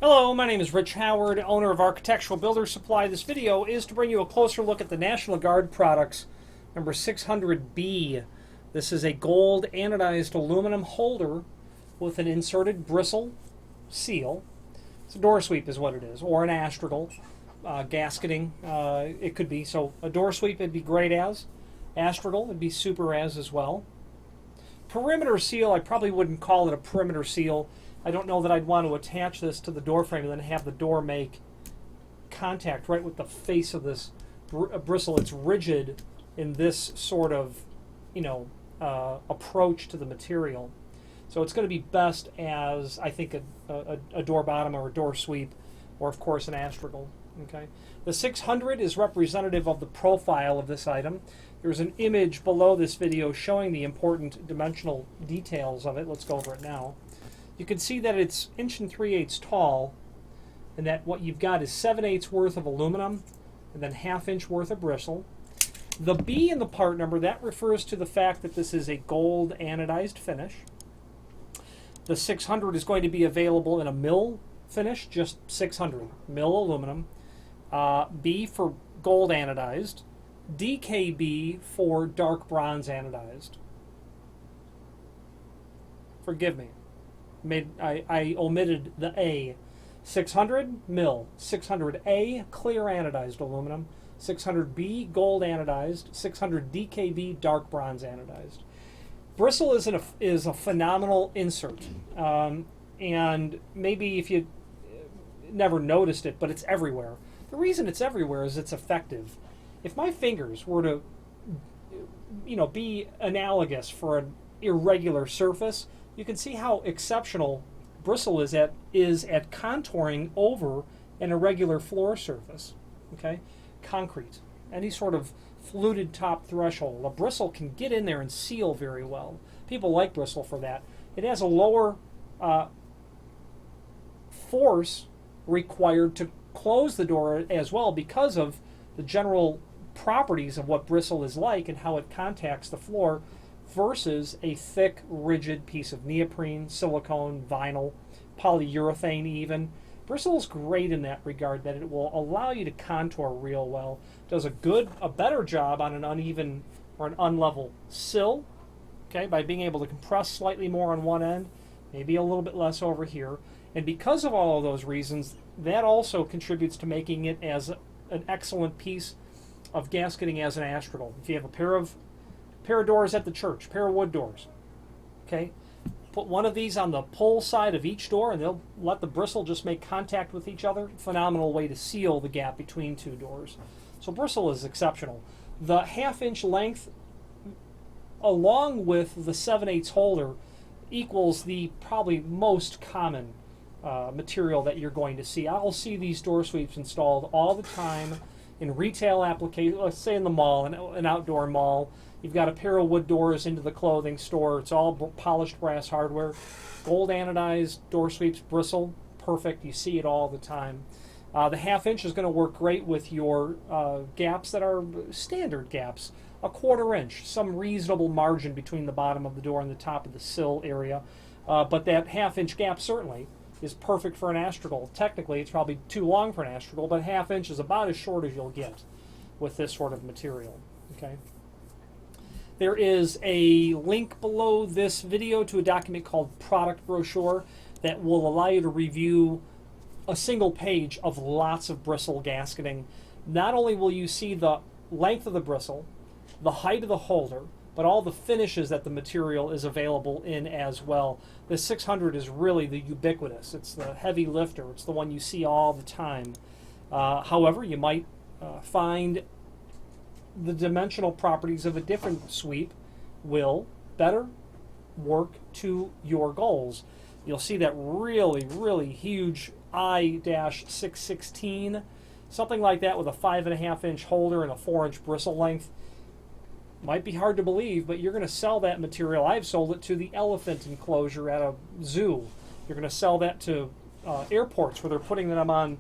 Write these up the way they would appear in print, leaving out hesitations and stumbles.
Hello, my name is Rich Howard, owner of Architectural Builder Supply. This video is to bring you a closer look at the National Guard products, number 600B. This is a gold anodized aluminum holder with an inserted bristle seal. It's a door sweep is what it is, or an astragal. Gasketing, it could be. So a door sweep would be great as. Astragal would be super as well. Perimeter seal, I probably wouldn't call it a perimeter seal. I don't know that I'd want to attach this to the door frame and then have the door make contact right with the face of this bristle. It's rigid in this sort of, approach to the material. So it's going to be best as, I think, a door bottom or a door sweep, or of course an astragal. Okay. The 600 is representative of the profile of this item. There's an image below this video showing the important dimensional details of it. Let's go over it now. You can see that it's 1 3/8 tall, and that what you've got is 7/8 worth of aluminum, and then 1/2 inch worth of bristle. The B in the part number, that refers to the fact that this is a gold anodized finish. The 600 is going to be available in a mill finish, just 600, mill aluminum. B for gold anodized. DKB for dark bronze anodized. Forgive me. I omitted the A. 600 mill, 600A clear anodized aluminum, 600B gold anodized, 600 DKB dark bronze anodized. Bristle is a phenomenal insert, and maybe if you never noticed it, but it's everywhere. The reason it's everywhere is it's effective. If my fingers were to, be analogous for an irregular surface, you can see how exceptional bristle is at contouring over an irregular floor surface. Okay, concrete, any sort of fluted top threshold. A bristle can get in there and seal very well. People like bristle for that. It has a lower force required to close the door as well because of the general properties of what bristle is like and how it contacts the floor versus a thick, rigid piece of neoprene, silicone, vinyl, polyurethane even. Bristle is great in that regard, that it will allow you to contour real well. Does a better job on an uneven or an unlevel sill, okay, by being able to compress slightly more on one end, maybe a little bit less over here. And because of all of those reasons, that also contributes to making it as an excellent piece of gasketing as an astragal. If you have a pair of doors at the church, pair of wood doors, okay, put one of these on the pull side of each door and they'll let the bristle just make contact with each other. Phenomenal way to seal the gap between two doors. So bristle is exceptional. The 1/2 inch length along with the 7/8 holder equals the probably most common material that you're going to see. I'll see these door sweeps installed all the time in retail applications, let's say in the mall, an outdoor mall. You've got a pair of wood doors into the clothing store. It's all polished brass hardware. Gold anodized door sweeps, bristle, perfect. You see it all the time. The 1/2 inch is going to work great with your gaps that are standard gaps. A 1/4 inch, some reasonable margin between the bottom of the door and the top of the sill area. But that 1/2 inch gap certainly is perfect for an astragal. Technically, it's probably too long for an astragal, but 1/2 inch is about as short as you'll get with this sort of material. Okay. There is a link below this video to a document called Product Brochure that will allow you to review a single page of lots of bristle gasketing. Not only will you see the length of the bristle, the height of the holder, but all the finishes that the material is available in as well. The 600 is really the ubiquitous. It's the heavy lifter. It's the one you see all the time. However, you might find the dimensional properties of a different sweep will better work to your goals. You'll see that really, really huge I-616, something like that with a 5.5 inch holder and a 4 inch bristle length. Might be hard to believe, but you're going to sell that material. I've sold it to the elephant enclosure at a zoo. You're going to sell that to airports where they're putting them on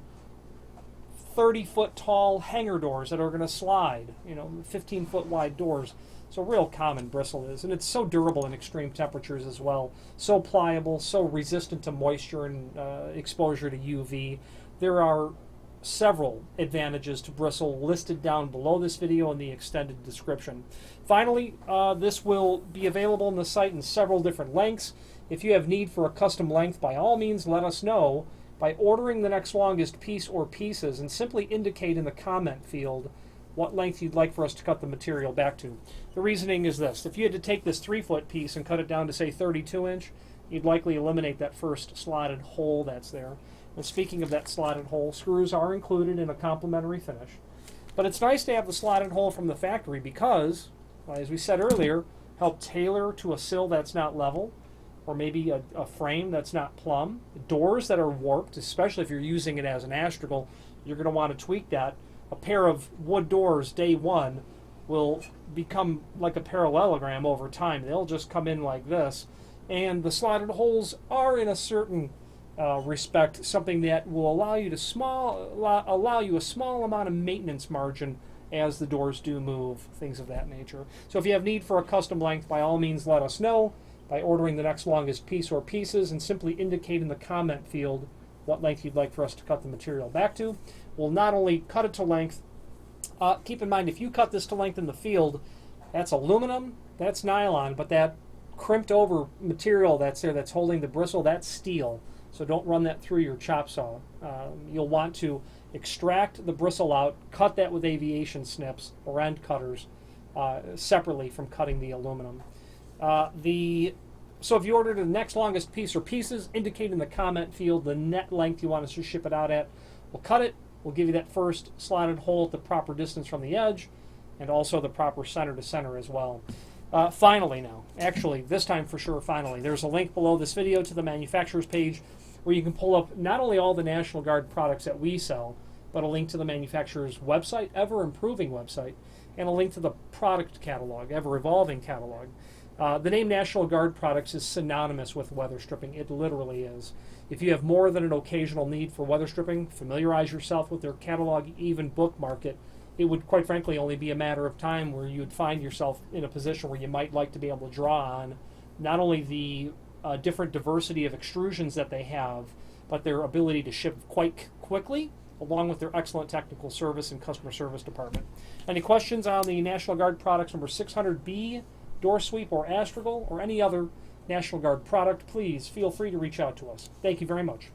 30-foot tall hangar doors that are going to slide, 15-foot wide doors. So real common bristle is, and it's so durable in extreme temperatures as well. So pliable, so resistant to moisture and exposure to UV. There are several advantages to bristle listed down below this video in the extended description. Finally, this will be available on the site in several different lengths. If you have need for a custom length, by all means let us know by ordering the next longest piece or pieces, and simply indicate in the comment field what length you'd like for us to cut the material back to. The reasoning is this: if you had to take this 3-foot piece and cut it down to say 32-inch, you'd likely eliminate that first slotted hole that's there. And speaking of that slotted hole, screws are included in a complimentary finish. But it's nice to have the slotted hole from the factory because, as we said earlier, help tailor to a sill that's not level, or maybe a frame that's not plumb. Doors that are warped, especially if you're using it as an astragal, you're going to want to tweak that. A pair of wood doors day one will become like a parallelogram over time. They'll just come in like this. And the slotted holes are, in a certain respect, something that will allow you a small amount of maintenance margin as the doors do move, things of that nature. So if you have need for a custom length, by all means let us know by ordering the next longest piece or pieces, and simply indicate in the comment field what length you'd like for us to cut the material back to. We'll not only cut it to length, keep in mind if you cut this to length in the field, that's aluminum, that's nylon, but that crimped over material that's there that's holding the bristle, that's steel. So don't run that through your chop saw. You'll want to extract the bristle out, cut that with aviation snips or end cutters separately from cutting the aluminum. So if you order the next longest piece or pieces, indicate in the comment field the net length you want us to ship it out at. We'll cut it. We'll give you that first slotted hole at the proper distance from the edge, and also the proper center to center as well. Finally now, actually this time for sure finally, there's a link below this video to the manufacturer's page where you can pull up not only all the National Guard products that we sell, but a link to the manufacturer's website, ever-improving website, and a link to the product catalog, ever-evolving catalog. The name National Guard Products is synonymous with weather stripping. It literally is. If you have more than an occasional need for weather stripping, familiarize yourself with their catalog, even bookmark it. It would, quite frankly, only be a matter of time where you would find yourself in a position where you might like to be able to draw on not only the different diversity of extrusions that they have, but their ability to ship quite quickly, along with their excellent technical service and customer service department. Any questions on the National Guard products number 600B, door sweep or astragal, or any other National Guard product, please feel free to reach out to us. Thank you very much.